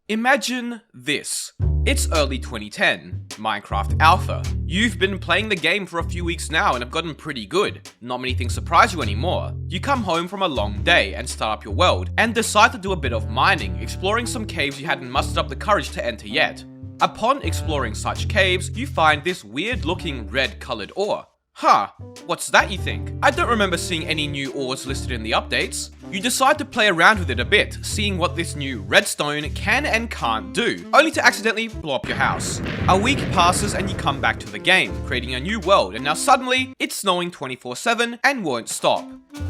Imagine this. It's early 2010, Minecraft Alpha. You've been playing the game for a few weeks now and have gotten pretty good. Not many things surprise you anymore. You come home from a long day and start up your world, and decide to do a bit of mining, exploring some caves you hadn't mustered up the courage to enter yet. Upon exploring such caves, you find this weird looking red colored ore. Huh, what's that you think? I don't remember seeing any new ores listed in the updates. You decide to play around with it a bit, seeing what this new redstone can and can't do, only to accidentally blow up your house. A week passes and you come back to the game, creating a new world, and now suddenly, it's snowing 24/7 and won't stop.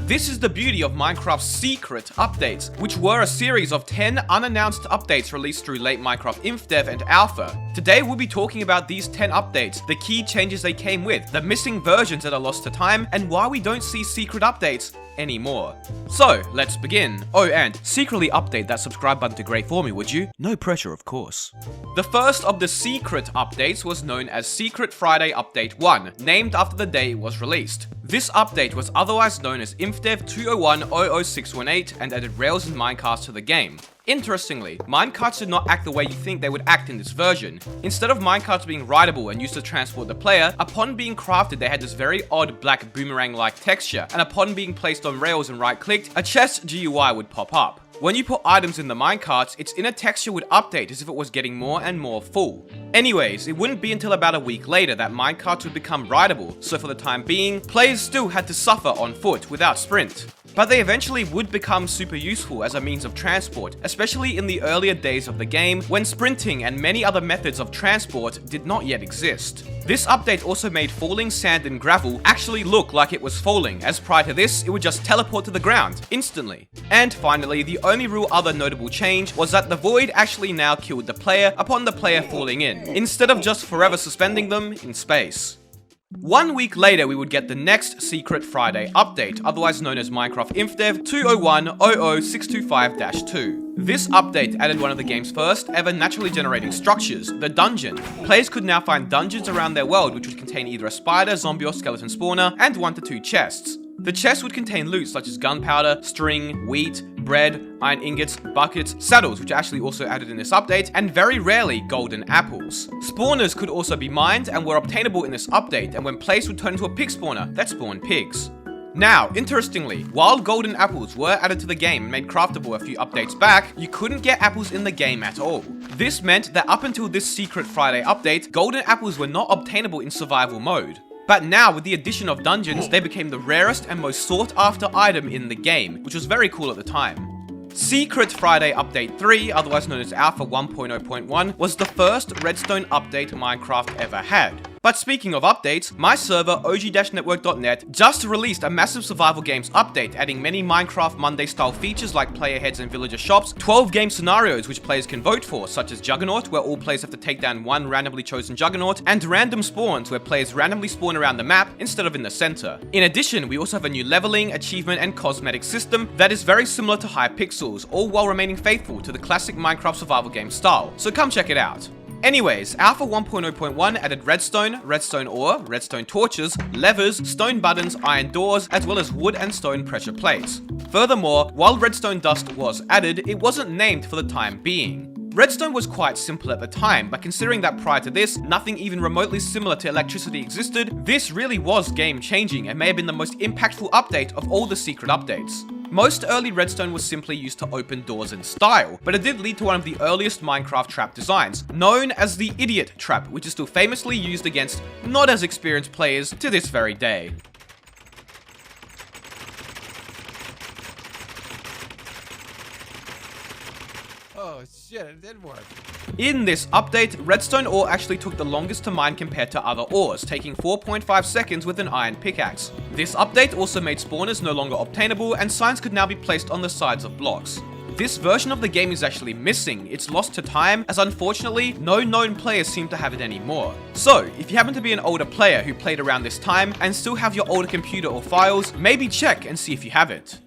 This is the beauty of Minecraft's Seecret updates, which were a series of 10 unannounced updates released through late Minecraft Inf Dev and Alpha. Today we'll be talking about these 10 updates, the key changes they came with, the missing versions that are lost to time, and why we don't see Seecret updates anymore. So, let's begin. Oh, and secretly update that subscribe button to grey for me, would you? No pressure, of course. The first of the Seecret updates was known as Seecret Friday Update 1, named after the day it was released. This update was otherwise known as InfDev 201-00618 and added rails and minecarts to the game. Interestingly, minecarts did not act the way you think they would act in this version. Instead of minecarts being rideable and used to transport the player, upon being crafted they had this very odd black boomerang-like texture, and upon being placed on rails and right-clicked, a chest GUI would pop up. When you put items in the minecarts, its inner texture would update as if it was getting more and more full. Anyways, it wouldn't be until about a week later that minecarts would become rideable, so for the time being, players still had to suffer on foot without sprint. But they eventually would become super useful as a means of transport, especially in the earlier days of the game when sprinting and many other methods of transport did not yet exist. This update also made falling sand and gravel actually look like it was falling, as prior to this, it would just teleport to the ground, instantly. And finally, the only real other notable change was that the void actually now killed the player upon the player falling in, instead of just forever suspending them in space. 1 week later, we would get the next Seecret Friday update, otherwise known as Minecraft InfDev 201-00625-2. This update added one of the game's first ever naturally generating structures, the dungeon. Players could now find dungeons around their world which would contain either a spider, zombie or skeleton spawner, and 1 to 2 chests. The chests would contain loot such as gunpowder, string, wheat, bread, iron ingots, buckets, saddles, which are actually also added in this update, and very rarely golden apples. Spawners could also be mined and were obtainable in this update, and when placed would turn into a pig spawner that spawned pigs. Now, interestingly, while golden apples were added to the game and made craftable a few updates back, you couldn't get apples in the game at all. This meant that up until this Seecret Friday update, golden apples were not obtainable in survival mode. But now, with the addition of dungeons, they became the rarest and most sought after item in the game, which was very cool at the time. Seecret Friday Update 3, otherwise known as Alpha 1.0.1, was the first redstone update Minecraft ever had. But speaking of updates, my server, og-network.net, just released a massive survival games update, adding many Minecraft Monday style features like player heads and villager shops, 12 game scenarios which players can vote for, such as Juggernaut, where all players have to take down one randomly chosen Juggernaut, and random spawns, where players randomly spawn around the map instead of in the center. In addition, we also have a new leveling, achievement, and cosmetic system that is very similar to Hypixels, all while remaining faithful to the classic Minecraft survival game style, so come check it out. Anyways, Alpha 1.0.1 added redstone, redstone ore, redstone torches, levers, stone buttons, iron doors, as well as wood and stone pressure plates. Furthermore, while redstone dust was added, it wasn't named for the time being. Redstone was quite simple at the time, but considering that prior to this, nothing even remotely similar to electricity existed, this really was game-changing and may have been the most impactful update of all the Seecret updates. Most early redstone was simply used to open doors in style, but it did lead to one of the earliest Minecraft trap designs, known as the Idiot Trap, which is still famously used against not as experienced players to this very day. Oh shit, it did work. In this update, redstone ore actually took the longest to mine compared to other ores, taking 4.5 seconds with an iron pickaxe. This update also made spawners no longer obtainable, and signs could now be placed on the sides of blocks. This version of the game is actually missing. It's lost to time, as unfortunately, no known players seem to have it anymore. So, if you happen to be an older player who played around this time and still have your older computer or files, maybe check and see if you have it.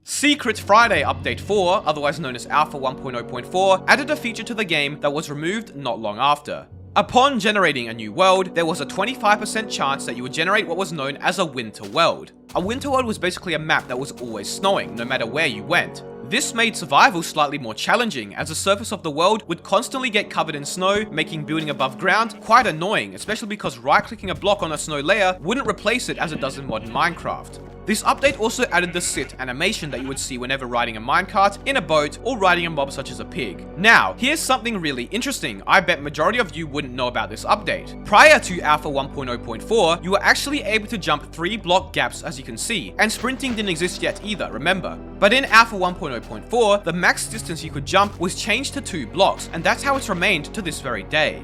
Seecret Friday Update 4, otherwise known as Alpha 1.0.4, added a feature to the game that was removed not long after. Upon generating a new world, there was a 25% chance that you would generate what was known as a winter world. A winter world was basically a map that was always snowing, no matter where you went. This made survival slightly more challenging, as the surface of the world would constantly get covered in snow, making building above ground quite annoying, especially because right-clicking a block on a snow layer wouldn't replace it as it does in modern Minecraft. This update also added the sit animation that you would see whenever riding a minecart, in a boat, or riding a mob such as a pig. Now, here's something really interesting. I bet majority of you wouldn't know about this update. Prior to Alpha 1.0.4, you were actually able to jump 3 block gaps, as you can see, and sprinting didn't exist yet either, remember. But in Alpha 1.0.4, the max distance you could jump was changed to 2 blocks, and that's how it's remained to this very day.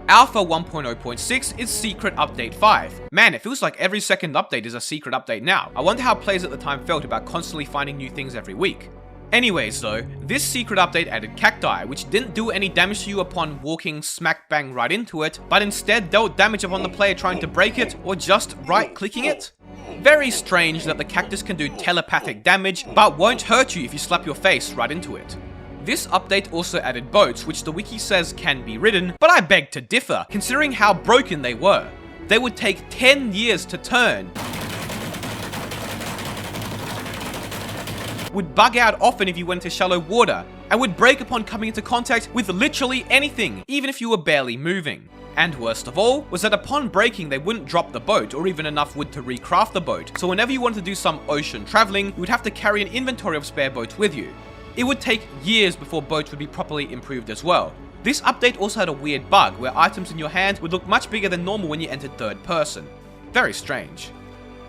Alpha 1.0.6 is Seecret Update 5. Man, it feels like every second update is a Seecret update now. I wonder how players at the time felt about constantly finding new things every week. Anyways though, this Seecret update added cacti, which didn't do any damage to you upon walking smack bang right into it, but instead dealt damage upon the player trying to break it, or just right-clicking it. Very strange that the cactus can do telepathic damage, but won't hurt you if you slap your face right into it. This update also added boats, which the wiki says can be ridden, but I beg to differ, considering how broken they were. They would take 10 years to turn, would bug out often if you went into shallow water, and would break upon coming into contact with literally anything, even if you were barely moving. And worst of all, was that upon breaking they wouldn't drop the boat or even enough wood to recraft the boat, so whenever you wanted to do some ocean traveling, you would have to carry an inventory of spare boats with you. It would take years before boats would be properly improved as well. This update also had a weird bug where items in your hand would look much bigger than normal when you entered third person. Very strange.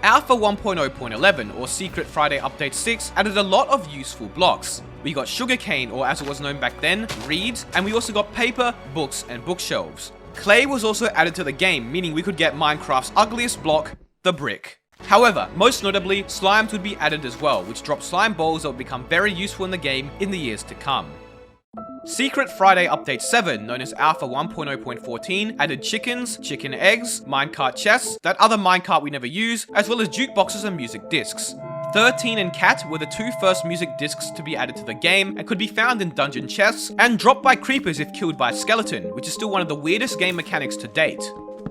Alpha 1.0.11 or Seecret Friday Update 6 added a lot of useful blocks. We got sugarcane, or as it was known back then, reeds, and we also got paper, books, and bookshelves. Clay was also added to the game, meaning we could get Minecraft's ugliest block, the brick. However, most notably, slimes would be added as well, which dropped slime balls that would become very useful in the game in the years to come. Seecret Friday Update 7, known as Alpha 1.0.14, added chickens, chicken eggs, minecart chests, that other minecart we never use, as well as jukeboxes and music discs. 13 and Cat were the 2 first music discs to be added to the game and could be found in dungeon chests and dropped by creepers if killed by a skeleton, which is still one of the weirdest game mechanics to date.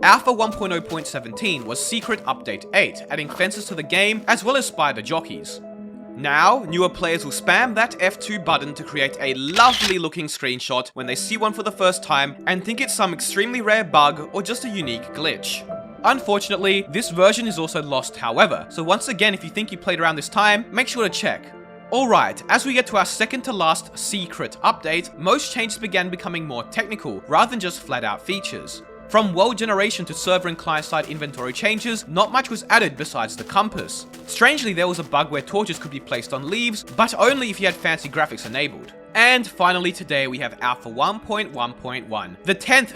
Alpha 1.0.17 was Seecret Update 8, adding fences to the game as well as spider jockeys. Now, newer players will spam that F2 button to create a lovely looking screenshot when they see one for the first time and think it's some extremely rare bug or just a unique glitch. Unfortunately, this version is also lost however, so once again if you think you played around this time, make sure to check. Alright, as we get to our second to last Seecret update, most changes began becoming more technical rather than just flat out features. From world generation to server and client-side inventory changes, not much was added besides the compass. Strangely, there was a bug where torches could be placed on leaves, but only if you had fancy graphics enabled. And finally today we have Alpha 1.1.1, the 10th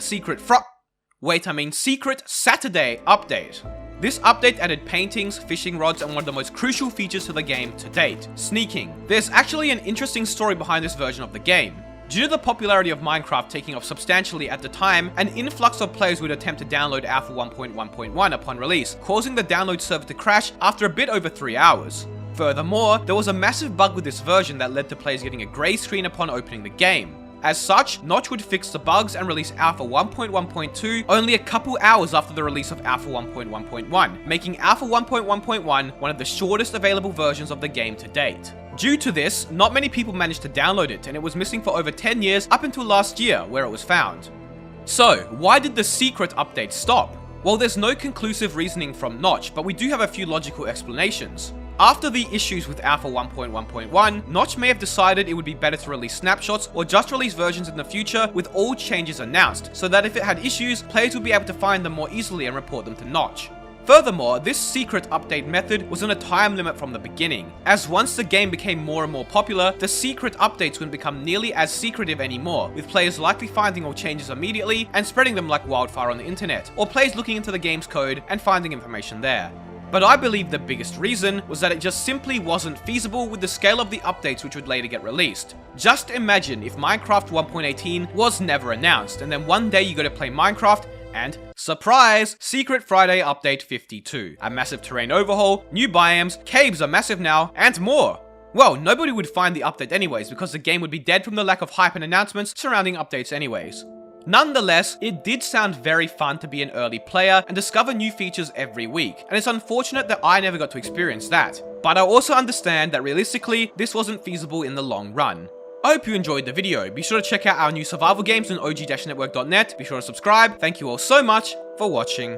Seecret Saturday update. This update added paintings, fishing rods, and one of the most crucial features to the game to date, sneaking. There's actually an interesting story behind this version of the game. Due to the popularity of Minecraft taking off substantially at the time, an influx of players would attempt to download Alpha 1.1.1 upon release, causing the download server to crash after a bit over 3 hours. Furthermore, there was a massive bug with this version that led to players getting a grey screen upon opening the game. As such, Notch would fix the bugs and release Alpha 1.1.2 only a couple hours after the release of Alpha 1.1.1, making Alpha 1.1.1 one of the shortest available versions of the game to date. Due to this, not many people managed to download it, and it was missing for over 10 years up until last year, where it was found. So, why did the Seecret update stop? Well, there's no conclusive reasoning from Notch, but we do have a few logical explanations. After the issues with Alpha 1.1.1, Notch may have decided it would be better to release snapshots or just release versions in the future with all changes announced, so that if it had issues, players would be able to find them more easily and report them to Notch. Furthermore, this Seecret update method was on a time limit from the beginning, as once the game became more and more popular, the Seecret updates wouldn't become nearly as secretive anymore, with players likely finding all changes immediately and spreading them like wildfire on the internet, or players looking into the game's code and finding information there. But I believe the biggest reason was that it just simply wasn't feasible with the scale of the updates which would later get released. Just imagine if Minecraft 1.18 was never announced, and then one day you go to play Minecraft and, surprise, Seecret Friday Update 52. A massive terrain overhaul, new biomes, caves are massive now, and more. Well, nobody would find the update anyways because the game would be dead from the lack of hype and announcements surrounding updates anyways. Nonetheless, it did sound very fun to be an early player and discover new features every week, and it's unfortunate that I never got to experience that. But I also understand that realistically, this wasn't feasible in the long run. I hope you enjoyed the video. Be sure to check out our new survival games on og-network.net. Be sure to subscribe. Thank you all so much for watching.